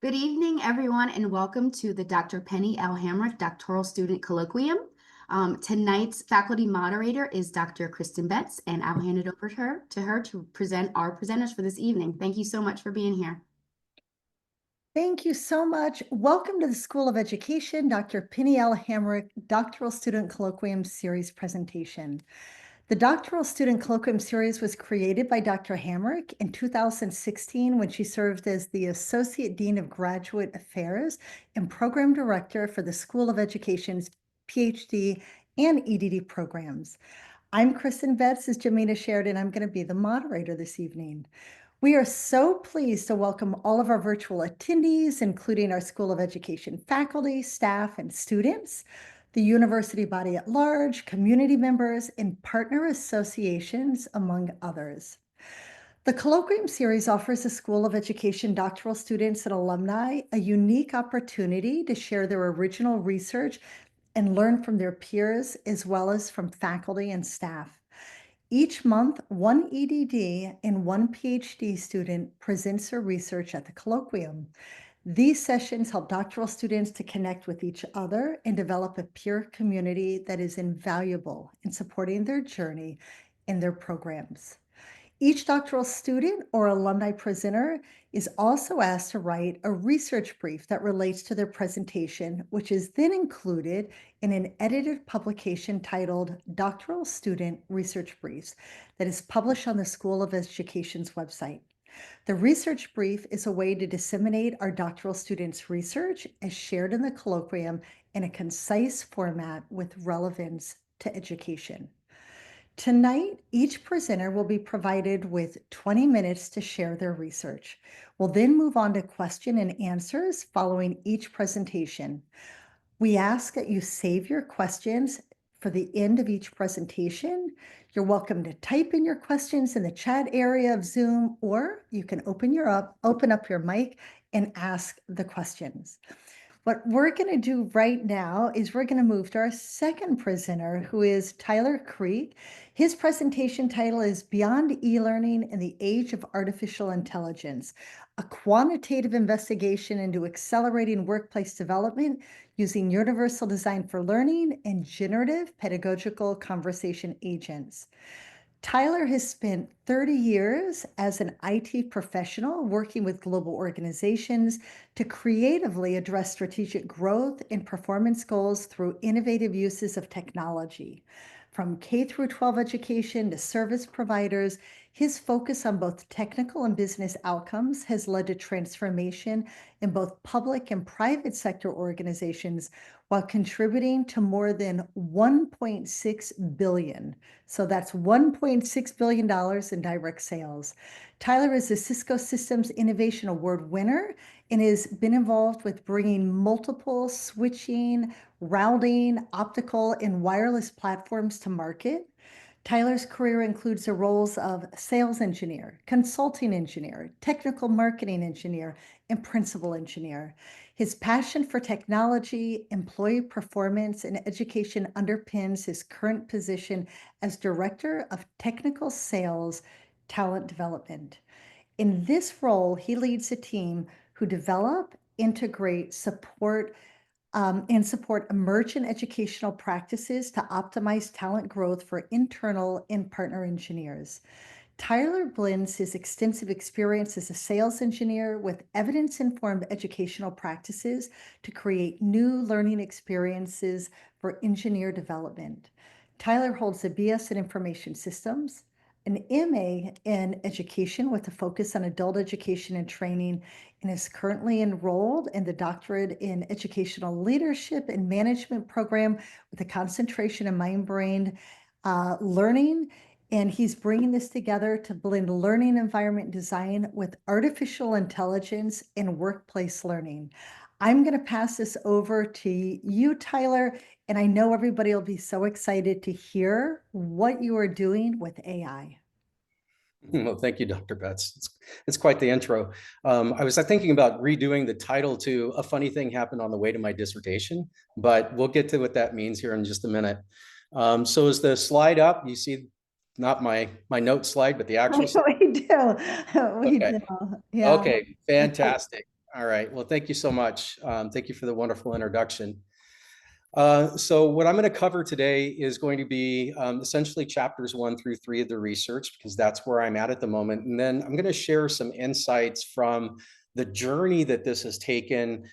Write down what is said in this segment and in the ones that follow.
Good evening, everyone, and welcome to the Dr. Penny L. Hamrick Doctoral Student Colloquium. Tonight's faculty moderator is Dr. Kristen Betts, and I'll hand it over to her to present our presenters for this evening. Thank you so much for being here. Thank you so much. Welcome to the School of Education, Dr. Penny L. Hamrick Doctoral Student Colloquium Series presentation. The Doctoral Student Colloquium Series was created by Dr. Hamrick in 2016 when she served as the Associate Dean of Graduate Affairs and Program Director for the School of Education's PhD and EDD programs. I'm Kristen Betts, as Jamina shared, and I'm going to be the moderator this evening. We are so pleased to welcome all of our virtual attendees, including our School of Education faculty, staff, and students, the university body at large, community members, and partner associations, among others. The Colloquium Series offers the School of Education doctoral students and alumni a unique opportunity to share their original research and learn from their peers, as well as from faculty and staff. Each month, one EDD and one PhD student presents their research at the colloquium. These sessions help doctoral students to connect with each other and develop a peer community that is invaluable in supporting their journey in their programs. Each doctoral student or alumni presenter is also asked to write a research brief that relates to their presentation, which is then included in an edited publication titled Doctoral Student Research Briefs that is published on the School of Education's website. The research brief is a way to disseminate our doctoral students' research as shared in the colloquium in a concise format with relevance to education. Tonight, each presenter will be provided with 20 minutes to share their research. We'll then move on to question and answers following each presentation. We ask that you save your questions for the end of each presentation. You're welcome to type in your questions in the chat area of Zoom, or you can open up your mic and ask the questions. What we're going to do right now is we're going to move to our second presenter, who is Tyler Creek. His presentation title is Beyond eLearning in the Age of Artificial Intelligence, a quantitative investigation into accelerating workplace development using universal design for learning and generative pedagogical conversation agents. Tyler has spent 30 years as an IT professional working with global organizations to creatively address strategic growth and performance goals through innovative uses of technology. From K through 12 education to service providers, his focus on both technical and business outcomes has led to transformation in both public and private sector organizations while contributing to more than $1.6 billion. So that's $1.6 billion in direct sales. Tyler is a Cisco Systems Innovation Award winner and has been involved with bringing multiple switching, routing, optical, and wireless platforms to market. Tyler's career includes the roles of sales engineer, consulting engineer, technical marketing engineer, and principal engineer. His passion for technology, employee performance, and education underpins his current position as Director of Technical Sales Talent Development. In this role, he leads a team who develop, integrate, support emergent educational practices to optimize talent growth for internal and partner engineers. Tyler blends his extensive experience as a sales engineer with evidence-informed educational practices to create new learning experiences for engineer development. Tyler holds a BS in Information Systems, an MA in Education with a focus on adult education and training, and is currently enrolled in the Doctorate in Educational Leadership and Management program with a concentration in mind-brain learning. And he's bringing this together to blend learning environment design with artificial intelligence and workplace learning. I'm going to pass this over to you, Tyler, and I know everybody will be so excited to hear what you are doing with AI. Well, thank you, Dr. Betts. It's quite the intro. I was thinking about redoing the title to "A Funny Thing Happened on the Way to My Dissertation," but we'll get to what that means here in just a minute. So is the slide up? You see, not my note slide, but the actual slide? We do. We Okay. do. Yeah. Okay, fantastic. All right. Well, thank you so much. Thank you for the wonderful introduction. So what I'm going to cover today is going to be essentially chapters 1 through 3 of the research, because that's where I'm at the moment. And then I'm going to share some insights from the journey that this has taken.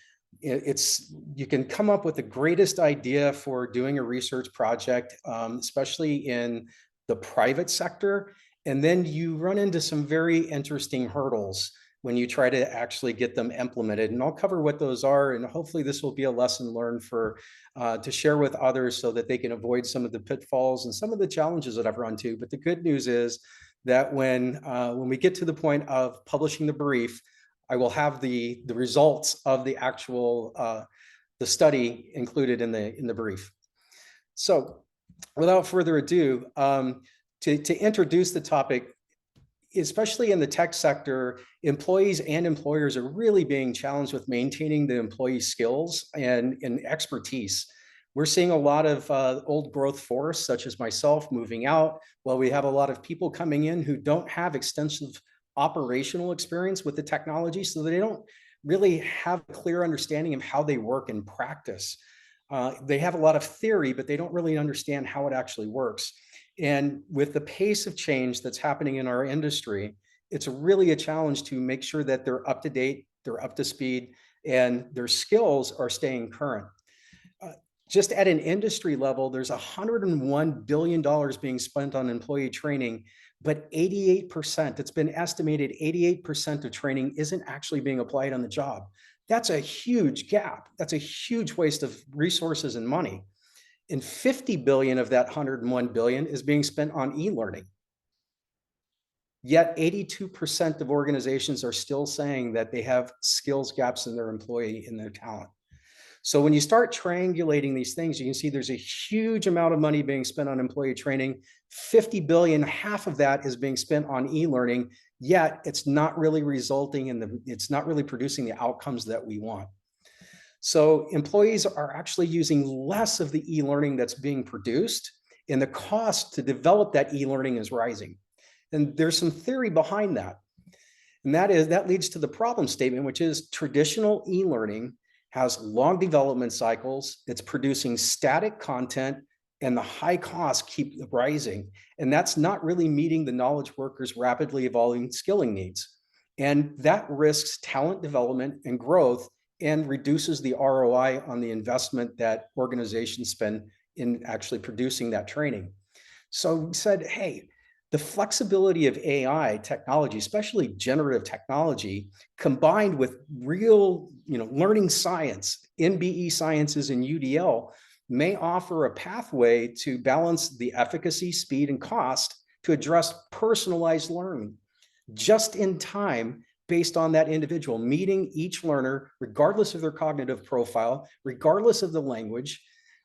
You can come up with the greatest idea for doing a research project, especially in the private sector. And then you run into some very interesting hurdles when you try to actually get them implemented. And I'll cover what those are. And hopefully this will be a lesson learned for to share with others so that they can avoid some of the pitfalls and some of the challenges that I've run into. But the good news is that when we get to the point of publishing the brief, I will have the results of the actual the study included in the brief. So without further ado, to introduce the topic, especially in the tech sector, employees and employers are really being challenged with maintaining the employee skills and expertise. We're seeing a lot of old growth force, such as myself, moving out, while we have a lot of people coming in who don't have extensive operational experience with the technology, so they don't really have a clear understanding of how they work in practice. They have a lot of theory, but they don't really understand how it actually works. And with the pace of change that's happening in our industry, it's really a challenge to make sure that they're up to date, they're up to speed, and their skills are staying current. Just at an industry level, there's $101 billion being spent on employee training, but 88%, it's been estimated 88% of training isn't actually being applied on the job. That's a huge gap. That's a huge waste of resources and money. And 50 billion of that 101 billion is being spent on e-learning. Yet 82% of organizations are still saying that they have skills gaps in their employee, in their talent. So when you start triangulating these things, you can see there's a huge amount of money being spent on employee training. 50 billion, half of that is being spent on e-learning, yet it's not really resulting in it's not really producing the outcomes that we want. So employees are actually using less of the e-learning that's being produced, and the cost to develop that e-learning is rising. And there's some theory behind that. And that leads to the problem statement, which is traditional e-learning has long development cycles, it's producing static content, and the high costs keep rising. And that's not really meeting the knowledge workers' rapidly evolving skilling needs. And that risks talent development and growth and reduces the ROI on the investment that organizations spend in actually producing that training. So we said, hey, the flexibility of AI technology, especially generative technology, combined with real learning science, NBE sciences and UDL, may offer a pathway to balance the efficacy, speed, and cost to address personalized learning just in time based on that individual, meeting each learner, regardless of their cognitive profile, regardless of the language,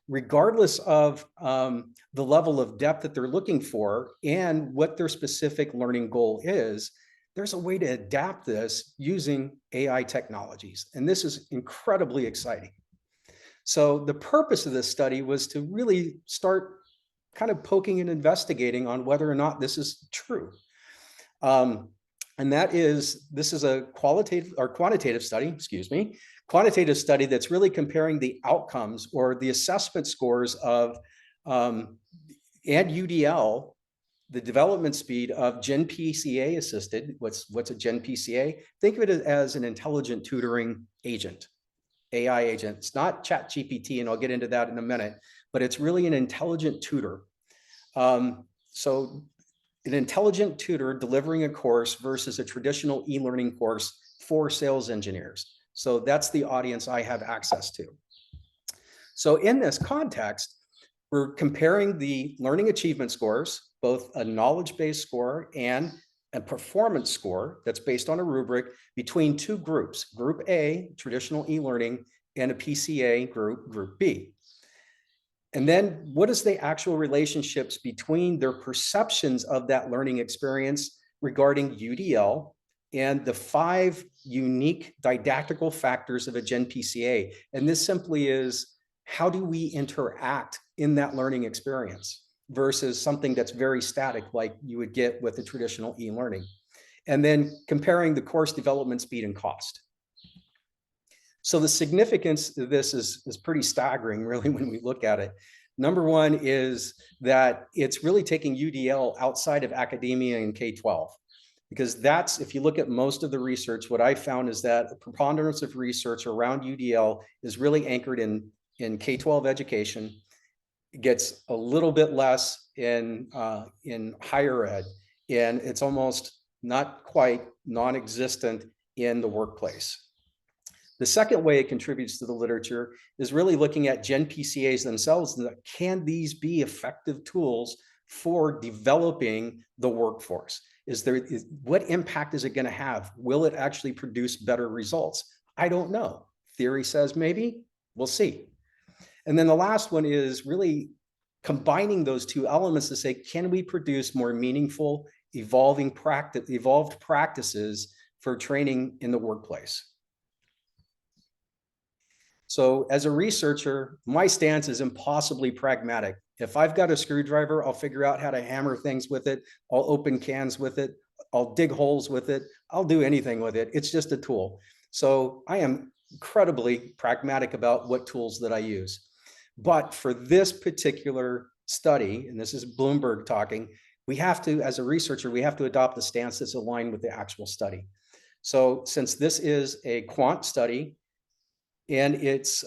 regardless of the level of depth that they're looking for and what their specific learning goal is. There's a way to adapt this using AI technologies. And this is incredibly exciting. So the purpose of this study was to really start kind of poking and investigating on whether or not this is true. And this is a quantitative study, quantitative study that's really comparing the outcomes or the assessment scores of and UDL, the development speed of GenPCA assisted. What's a GenPCA? Think of it as an intelligent tutoring agent, AI agent. It's not ChatGPT, and I'll get into that in a minute, but it's really an intelligent tutor. So an intelligent tutor delivering a course versus a traditional e-learning course for sales engineers. So that's the audience I have access to. So in this context, we're comparing the learning achievement scores, both a knowledge-based score and a performance score that's based on a rubric between two groups, Group A, traditional e-learning, and a PCA group, Group B. And then what is the actual relationships between their perceptions of that learning experience regarding UDL and the 5 unique didactical factors of a GenPCA? And this simply is, how do we interact in that learning experience versus something that's very static like you would get with the traditional e-learning? And then comparing the course development speed and cost. So the significance of this is pretty staggering, really, when we look at it. Number one is that it's really taking UDL outside of academia and K-12. Because that's, if you look at most of the research, what I found is that a preponderance of research around UDL is really anchored in K-12 education. It gets a little bit less in higher ed, and it's almost not quite non-existent in the workplace. The second way it contributes to the literature is really looking at Gen PCAs themselves, and can these be effective tools for developing the workforce? What impact is it going to have? Will it actually produce better results? I don't know. Theory says maybe. We'll see. And then the last one is really combining those two elements to say, can we produce more meaningful, evolved practices for training in the workplace? So as a researcher, my stance is impossibly pragmatic. If I've got a screwdriver, I'll figure out how to hammer things with it. I'll open cans with it. I'll dig holes with it. I'll do anything with it. It's just a tool. So I am incredibly pragmatic about what tools that I use. But for this particular study, and this is Bloomberg talking, we have to, as a researcher, we have to adopt a stance that's aligned with the actual study. So since this is a quant study, and it's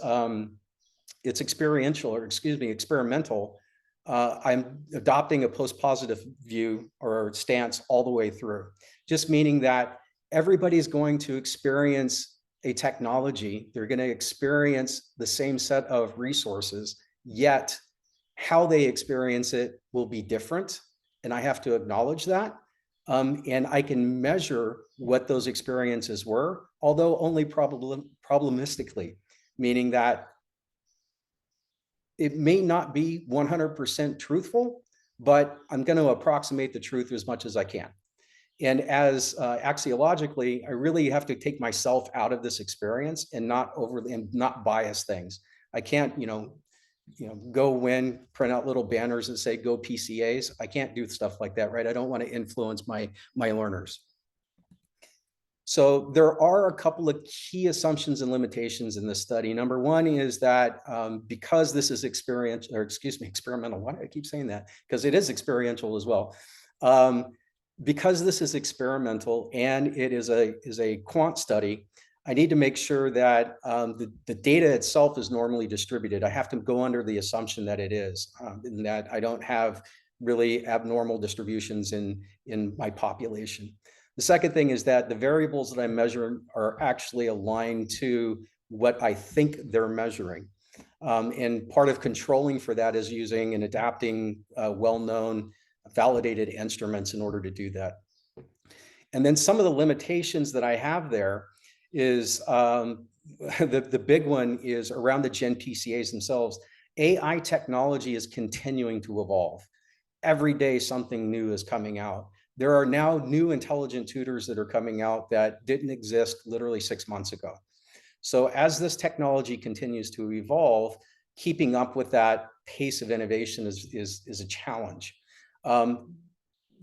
experiential, or excuse me, experimental, I'm adopting a post-positive view or stance all the way through, just meaning that everybody's going to experience a technology. They're going to experience the same set of resources, yet how they experience it will be different. And I have to acknowledge that. And I can measure what those experiences were, although only probabilistically, meaning that it may not be 100% truthful, but I'm going to approximate the truth as much as I can. And as axiologically, I really have to take myself out of this experience and not bias things. I can't, go win, print out little banners that say go PCAs. I can't do stuff like that, right? I don't want to influence my learners. So there are a couple of key assumptions and limitations in this study. Number one is that because this is experimental, why do I keep saying that? Because it is experiential as well. Because this is experimental and it is a quant study, I need to make sure that the data itself is normally distributed. I have to go under the assumption that it is, and that I don't have really abnormal distributions in my population. The second thing is that the variables that I'm measuring are actually aligned to what I think they're measuring. And part of controlling for that is using and adapting well-known validated instruments in order to do that. And then some of the limitations that I have there is the big one is around the Gen PCAs themselves. AI technology is continuing to evolve. Every day something new is coming out. There are now new intelligent tutors that are coming out that didn't exist literally 6 months ago. So as this technology continues to evolve, keeping up with that pace of innovation is a challenge.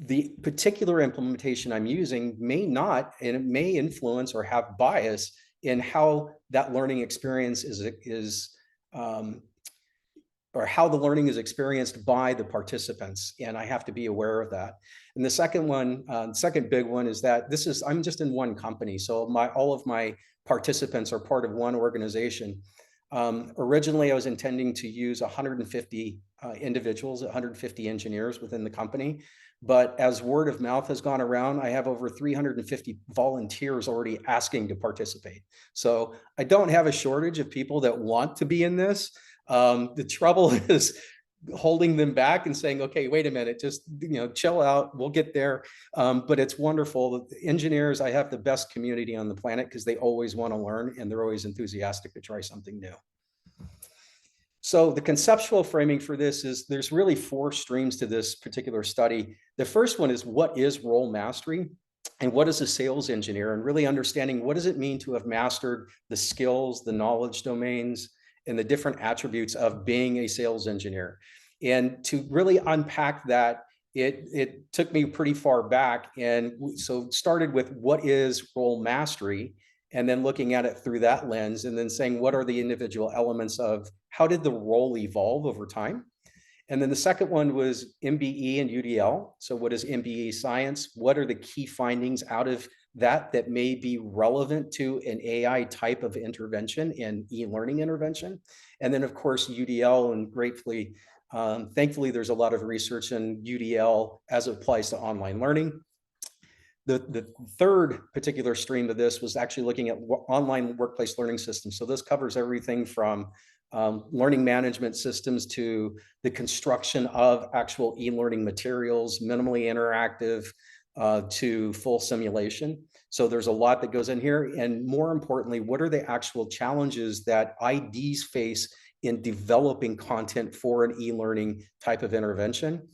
The particular implementation I'm using may not, and it may influence or have bias in how that learning experience or how the learning is experienced by the participants. And I have to be aware of that. And the second big one is that I'm just in one company. So all of my participants are part of one organization. Originally, I was intending to use 150 individuals, 150 engineers within the company. But as word of mouth has gone around, I have over 350 volunteers already asking to participate. So I don't have a shortage of people that want to be in this. The trouble is holding them back and saying, okay, wait a minute, just chill out, we'll get there. But it's wonderful. The engineers, I have the best community on the planet because they always want to learn and they're always enthusiastic to try something new. So the conceptual framing for this is there's really 4 streams to this particular study. The first one is what is role mastery and what is a sales engineer, and really understanding what does it mean to have mastered the skills, the knowledge domains, and the different attributes of being a sales engineer. And to really unpack that, it took me pretty far back. And so started with what is role mastery. and then looking at it through that lens, and then saying, what are the individual elements of how did the role evolve over time? And then the second one was MBE and UDL. So what is MBE science? What are the key findings out of that that may be relevant to an AI type of intervention and e-learning intervention? And then of course, UDL, and gratefully, thankfully, there's a lot of research in UDL as it applies to online learning. The third particular stream of this was actually looking at online workplace learning systems. So this covers everything from learning management systems to the construction of actual e-learning materials, minimally interactive, to full simulation. So there's a lot that goes in here. And more importantly, what are the actual challenges that IDs face in developing content for an e-learning type of intervention?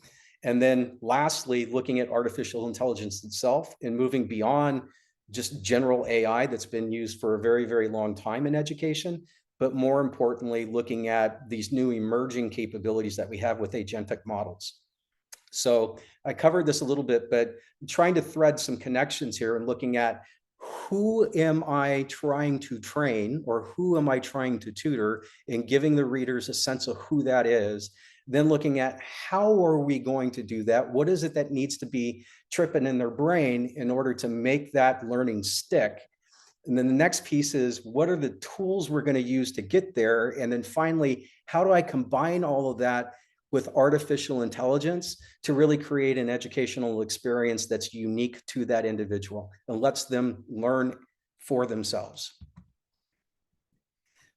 And then lastly, looking at artificial intelligence itself and moving beyond just general AI that's been used for a very, very long time in education, but more importantly, looking at these new emerging capabilities that we have with agentic models. So I covered this a little bit, but trying to thread some connections here and looking at who am I trying to train or who am I trying to tutor, and giving the readers a sense of who that is. Then looking at how are we going to do that? What is it that needs to be tripping in their brain in order to make that learning stick? And then the next piece is, what are the tools we're going to use to get there? And then finally, how do I combine all of that with artificial intelligence to really create an educational experience that's unique to that individual and lets them learn for themselves?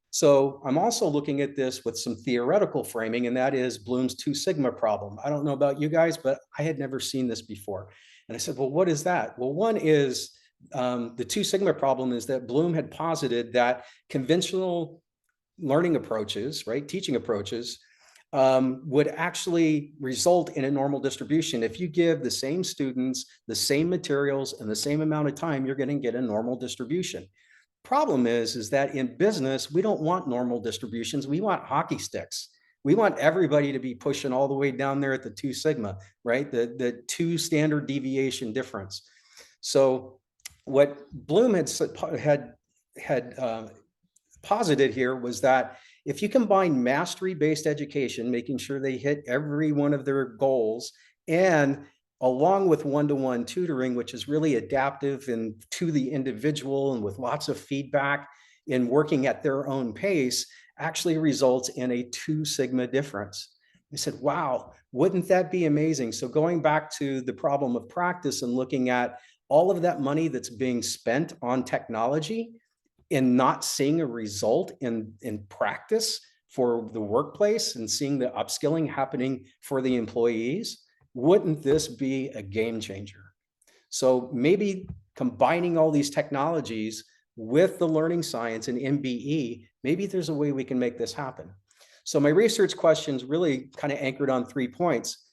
So I'm also looking at this with some theoretical framing, and that is Bloom's 2 sigma problem. I don't know about you guys, but I had never seen this before. And I said, well, what is that? Well, one is the 2 sigma problem is that Bloom had posited that conventional learning approaches, right, teaching approaches, would actually result in a normal distribution. If you give the same students the same materials and the same amount of time, you're going to get a normal distribution. Problem is that in business, we don't want normal distributions. We want hockey sticks. We want everybody to be pushing all the way down there at the 2 sigma, right? The 2 standard deviation difference. So what Bloom had posited here was that if you combine mastery-based education, making sure they hit every one of their goals, and along with one-to-one tutoring, which is really adaptive and to the individual and with lots of feedback in working at their own pace, actually results in a 2 sigma difference. I said, wow, wouldn't that be amazing? So going back to the problem of practice and looking at all of that money that's being spent on technology and not seeing a result in practice for the workplace and seeing the upskilling happening for the employees, wouldn't this be a game changer? So maybe combining all these technologies with the learning science and MBE, maybe there's a way we can make this happen. So my research questions really kind of anchored on 3 points.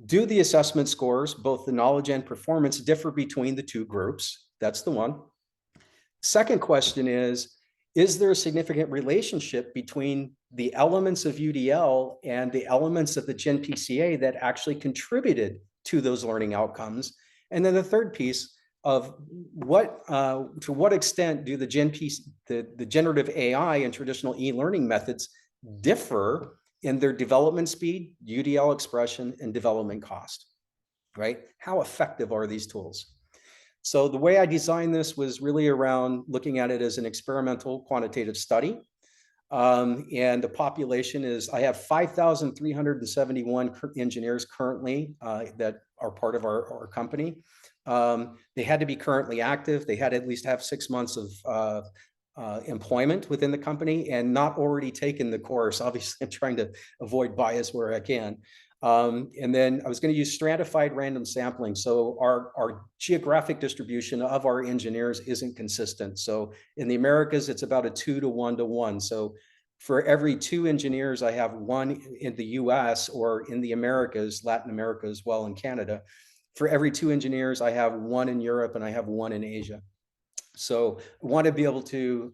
Do the assessment scores, both the knowledge and performance, differ between the 2 groups? That's the one. Second question is there a significant relationship between the elements of UDL and the elements of the GenPCA that actually contributed to those learning outcomes? And then the third piece of to what extent do the generative AI and traditional e-learning methods differ in their development speed, UDL expression, and development cost, right? How effective are these tools? So the way I designed this was really around looking at it as an experimental quantitative study. And the population is, I have 5,371 engineers currently that are part of our company. They had to be currently active. They had to at least have 6 months of employment within the company and not already taken the course. Obviously, I'm trying to avoid bias where I can. And then I was going to use stratified random sampling. So our geographic distribution of our engineers isn't consistent. So in the Americas, it's about a 2 to 1 to 1. So for every 2 engineers, I have 1 in the US or in the Americas, Latin America as well, and Canada. For every 2 engineers, I have 1 in Europe and I have 1 in Asia. So I want to be able to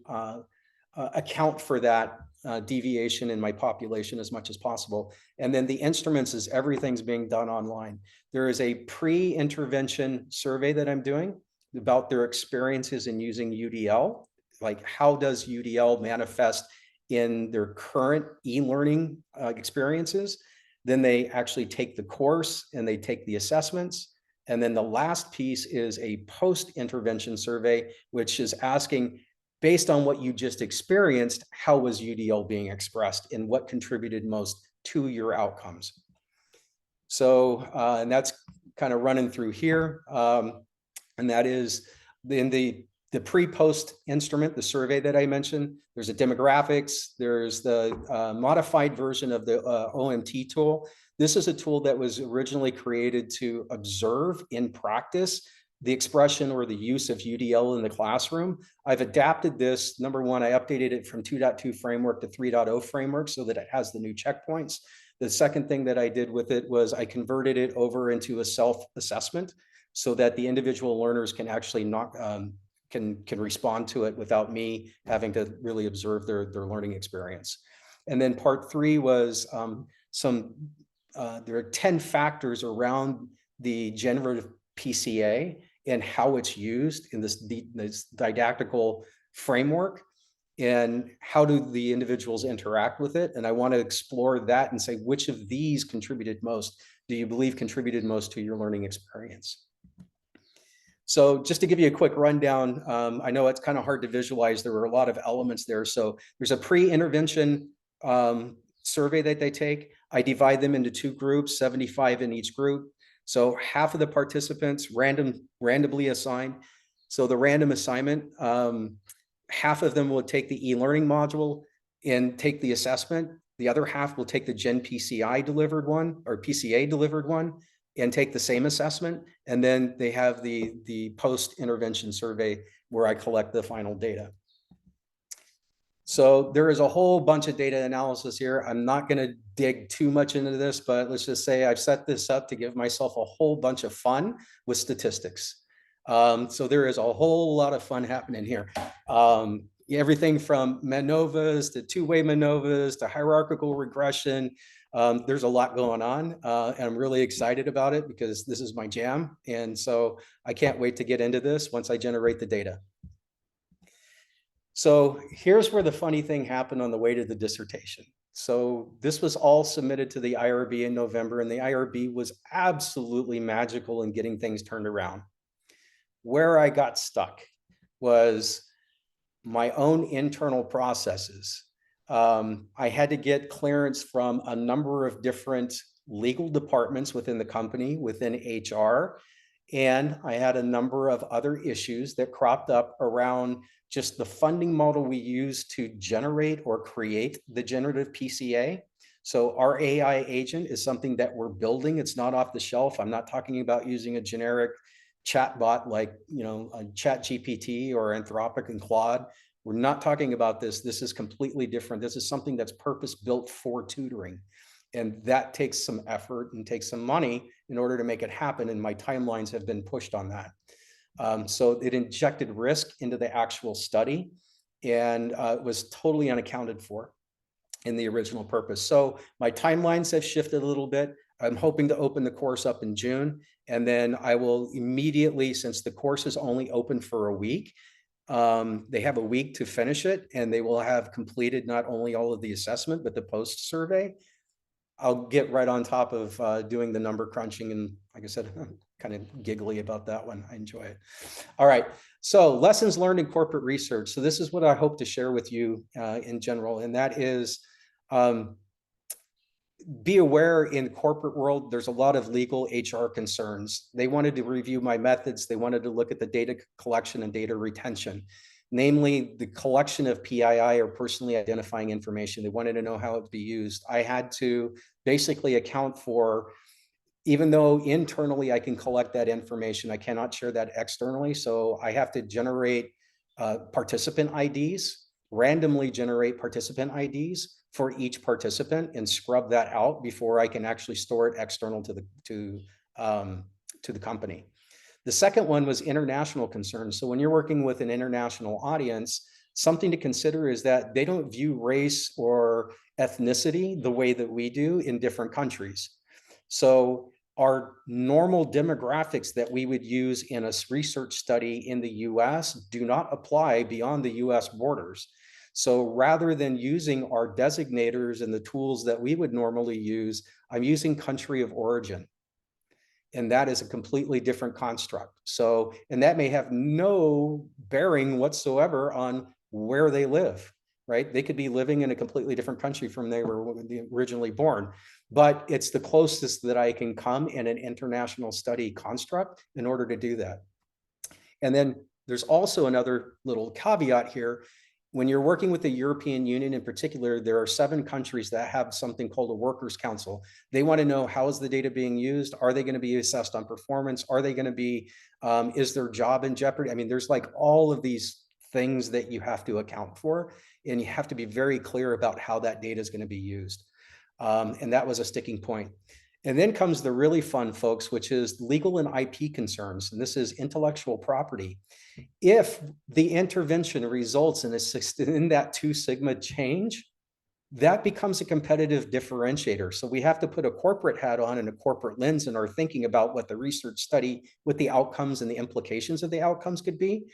account for that deviation in my population as much as possible. And then the instruments is everything's being done online. There is a pre-intervention survey that I'm doing about their experiences in using UDL like how does UDL manifest in their current e-learning experiences. Then they actually take the course and they take the assessments. And then the last piece is a post-intervention survey, which is asking, based on what you just experienced, how was UDL being expressed and what contributed most to your outcomes? So, and that's kind of running through here. And that is in the pre-post instrument, the survey that I mentioned. There's a demographics, there's the modified version of the OMT tool. This is a tool that was originally created to observe in practice the expression or the use of UDL in the classroom. I've adapted this. Number one, I updated it from 2.2 framework to 3.0 framework so that it has the new checkpoints. The second thing that I did with it was I converted it over into a self-assessment so that the individual learners can actually can respond to it without me having to really observe their learning experience. And then part 3 was there are 10 factors around the generative PCA and how it's used in this didactical framework and how do the individuals interact with it. And I want to explore that and say, which of these contributed most? Do you believe contributed most to your learning experience? So just to give you a quick rundown, I know it's kind of hard to visualize. There were a lot of elements there. So there's a pre-intervention survey that they take. I divide them into 2 groups, 75 in each group. So half of the participants randomly assigned. So the random assignment, half of them will take the e-learning module and take the assessment. The other half will take the Gen PCI delivered one or PCA delivered one and take the same assessment. And then they have the post-intervention survey where I collect the final data. So there is a whole bunch of data analysis here. I'm not going to dig too much into this, but let's just say I've set this up to give myself a whole bunch of fun with statistics. So there is a whole lot of fun happening here. Everything from MANOVAs to two-way MANOVAs to hierarchical regression. There's a lot going on, and I'm really excited about it because this is my jam. And so I can't wait to get into this once I generate the data. So here's where the funny thing happened on the way to the dissertation. So this was all submitted to the IRB in November, and the IRB was absolutely magical in getting things turned around. Where I got stuck was my own internal processes. I had to get clearance from a number of different legal departments within the company, within HR, and I had a number of other issues that cropped up around just the funding model we use to generate or create the generative PCA. So our AI agent is something that we're building. It's not off the shelf. I'm not talking about using a generic chatbot like, a ChatGPT or Anthropic and Claude. We're not talking about this. This is completely different. This is something that's purpose-built for tutoring. And that takes some effort and takes some money in order to make it happen. And my timelines have been pushed on that. So it injected risk into the actual study and it was totally unaccounted for in the original purpose. So my timelines have shifted a little bit. I'm hoping to open the course up in June. And then I will immediately, since the course is only open for a week, they have a week to finish it and they will have completed not only all of the assessment, but the post survey. I'll get right on top of doing the number crunching. And like I said, I'm kind of giggly about that one. I enjoy it. All right. So lessons learned in corporate research. So this is what I hope to share with you in general. And that is be aware in the corporate world, there's a lot of legal HR concerns. They wanted to review my methods. They wanted to look at the data collection and data retention, namely the collection of PII or personally identifying information. They wanted to know how it would be used. I had to basically account for, even though internally I can collect that information, I cannot share that externally. So I have to generate participant IDs, randomly generate participant IDs for each participant and scrub that out before I can actually store it external to the company. The second one was international concerns. So when you're working with an international audience, something to consider is that they don't view race or ethnicity the way that we do in different countries. So our normal demographics that we would use in a research study in the US do not apply beyond the US borders. So rather than using our designators and the tools that we would normally use, I'm using country of origin. And that is a completely different construct. So, and that may have no bearing whatsoever on where they live, right? They could be living in a completely different country from they were originally born, but it's the closest that I can come in an international study construct in order to do that. And then there's also another little caveat here. When you're working with the European Union in particular, there are 7 countries that have something called a workers' council. They want to know, how is the data being used? Are they going to be assessed on performance? Are they going to be, is their job in jeopardy? I mean, there's like all of these things that you have to account for, and you have to be very clear about how that data is going to be used. And that was a sticking point. And then comes the really fun, folks, which is legal and IP concerns. And this is intellectual property. If the intervention results in that 2 sigma change, that becomes a competitive differentiator. So we have to put a corporate hat on and a corporate lens in our thinking about what the research study, what the outcomes and the implications of the outcomes could be.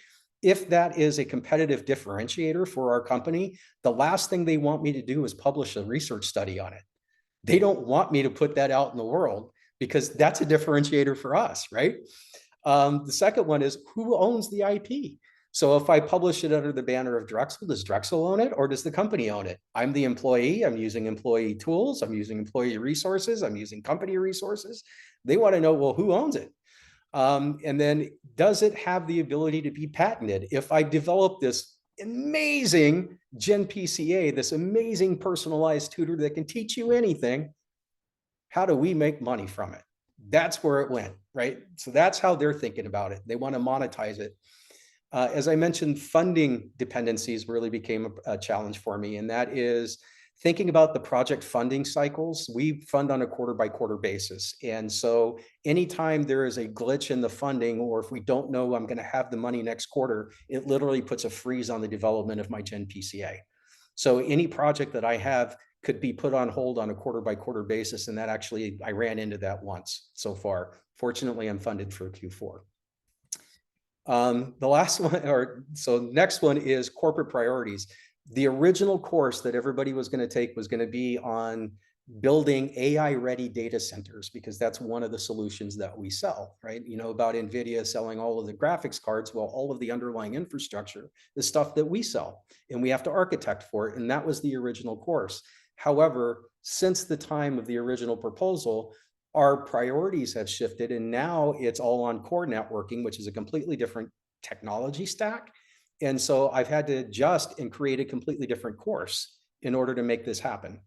If that is a competitive differentiator for our company, the last thing they want me to do is publish a research study on it. They don't want me to put that out in the world because that's a differentiator for us, right? The second one is, who owns the IP? So if I publish it under the banner of Drexel, does Drexel own it or does the company own it? I'm the employee, I'm using employee tools, I'm using employee resources, I'm using company resources. They want to know, well, who owns it? And then does it have the ability to be patented? If I develop this amazing Gen PCA, this amazing personalized tutor that can teach you anything, how do we make money from it? That's where it went, right? So that's how they're thinking about it. They want to monetize it. As I mentioned, funding dependencies really became a challenge for me, and that is thinking about the project funding cycles. We fund on a quarter by quarter basis. And so anytime there is a glitch in the funding, or if we don't know I'm going to have the money next quarter, it literally puts a freeze on the development of my Gen PCA. So any project that I have could be put on hold on a quarter by quarter basis. And that actually, I ran into that once so far. Fortunately, I'm funded for Q4. The last one, so next one is corporate priorities. The original course that everybody was going to take was going to be on building AI ready data centers, because that's one of the solutions that we sell, right? You know about NVIDIA selling all of the graphics cards. Well, all of the underlying infrastructure is stuff that we sell and we have to architect for it. And that was the original course. However, since the time of the original proposal, our priorities have shifted, and now it's all on core networking, which is a completely different technology stack. And so I've had to adjust and create a completely different course in order to make this happen.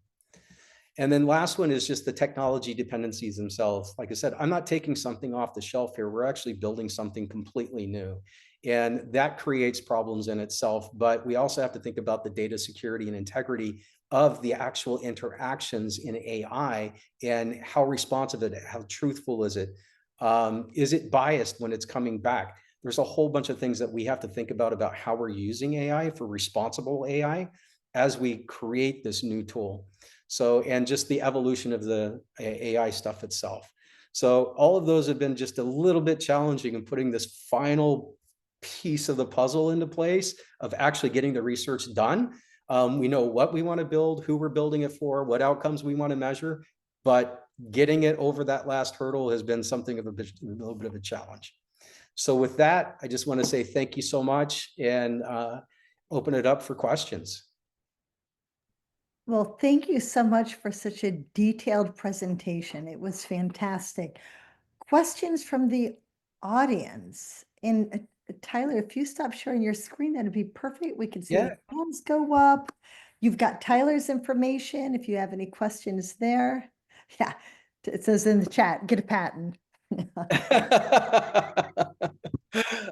And then last one is just the technology dependencies themselves. Like I said, I'm not taking something off the shelf here. We're actually building something completely new. And that creates problems in itself. But we also have to think about the data security and integrity of the actual interactions in AI, and how responsive it is, how truthful is it? Is it biased when it's coming back? There's a whole bunch of things that we have to think about how we're using AI for responsible AI as we create this new tool. So, and just the evolution of the AI stuff itself. So all of those have been just a little bit challenging in putting this final piece of the puzzle into place of actually getting the research done. We know what we want to build, who we're building it for, what outcomes we want to measure, but getting it over that last hurdle has been something of a little bit of a challenge. So with that, I just want to say thank you so much, and open it up for questions. Well, thank you so much for such a detailed presentation. It was fantastic. Questions from the audience. And Tyler, if you stop sharing your screen, that'd be perfect. We can see the hands go up. You've got Tyler's information if you have any questions there. Yeah, it says in the chat, get a patent.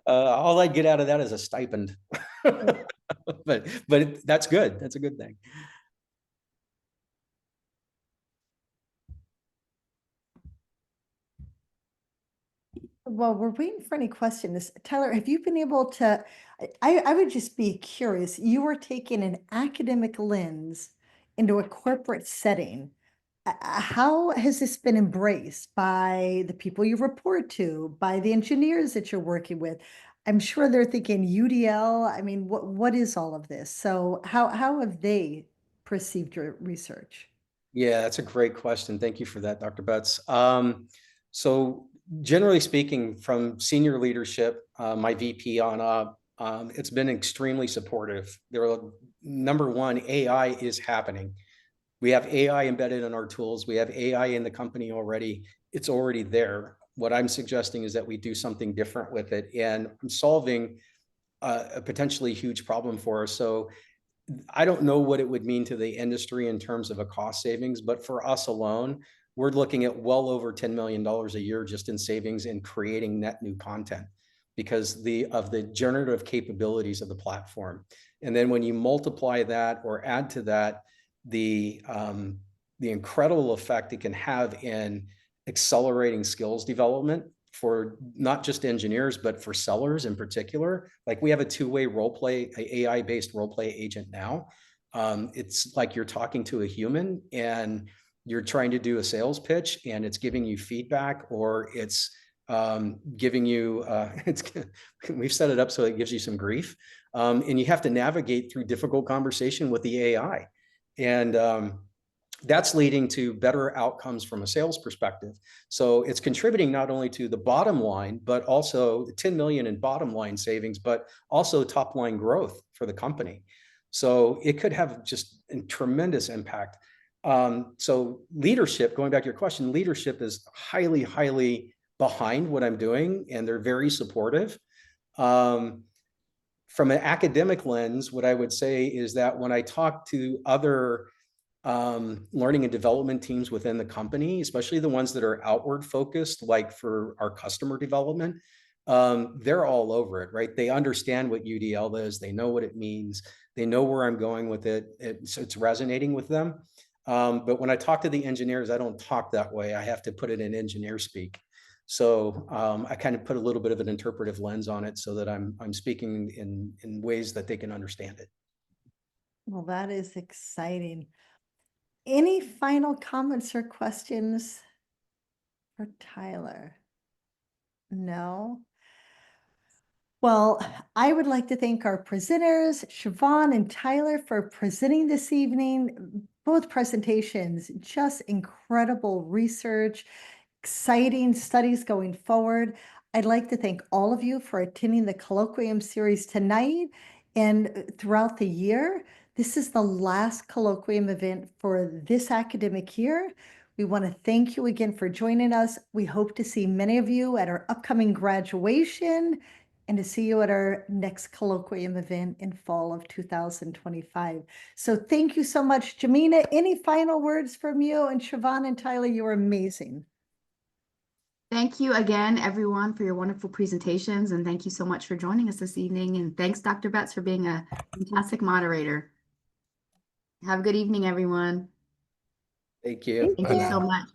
All I get out of that is a stipend. but that's good. That's a good thing. Well, we're waiting for any questions. Tyler, have you been able to, I would just be curious, you were taking an academic lens into a corporate setting. How has this been embraced by the people you report to, by the engineers that you're working with? I'm sure they're thinking UDL. I mean, what is all of this? So how have they perceived your research? Yeah, that's a great question. Thank you for that, Dr. Betts. So generally speaking, from senior leadership, my VP on up, it's been extremely supportive. Number one, AI is happening. We have AI embedded in our tools. We have AI in the company already. It's already there. What I'm suggesting is that we do something different with it, and I'm solving a potentially huge problem for us. So I don't know what it would mean to the industry in terms of a cost savings, but for us alone, we're looking at well over $10 million a year just in savings in creating net new content because of the generative capabilities of the platform. And then when you multiply that or add to that the incredible effect it can have in accelerating skills development for not just engineers, but for sellers in particular. Like we have a two-way role play, AI-based role play agent now. It's like you're talking to a human and you're trying to do a sales pitch and it's giving you feedback or it's giving you, we've set it up so it gives you some grief. And you have to navigate through difficult conversation with the AI. And that's leading to better outcomes from a sales perspective. So it's contributing not only to the bottom line, but also the 10 million in bottom line savings, but also top line growth for the company. So it could have just a tremendous impact. So leadership, going back to your question, leadership is highly, highly behind what I'm doing, and they're very supportive. From an academic lens, what I would say is that when I talk to other learning and development teams within the company, especially the ones that are outward focused, like for our customer development, they're all over it, right? They understand what UDL is. They know what it means. They know where I'm going with it. It's resonating with them. But when I talk to the engineers, I don't talk that way. I have to put it in engineer speak. So I kind of put a little bit of an interpretive lens on it so that I'm speaking in ways that they can understand it. Well, that is exciting. Any final comments or questions for Tyler? No? Well, I would like to thank our presenters, Siobhan and Tyler, for presenting this evening. Both presentations, just incredible research, exciting studies going forward. I'd like to thank all of you for attending the colloquium series tonight and throughout the year. This is the last colloquium event for this academic year. We want to thank you again for joining us. We hope to see many of you at our upcoming graduation and to see you at our next colloquium event in fall of 2025. So thank you so much. Jamina, any final words from you? And Siobhan and Tyler, you were amazing. Thank you again, everyone, for your wonderful presentations. And thank you so much for joining us this evening. And thanks, Dr. Betts, for being a fantastic moderator. Have a good evening, everyone. Thank you. Thank Thank you so much.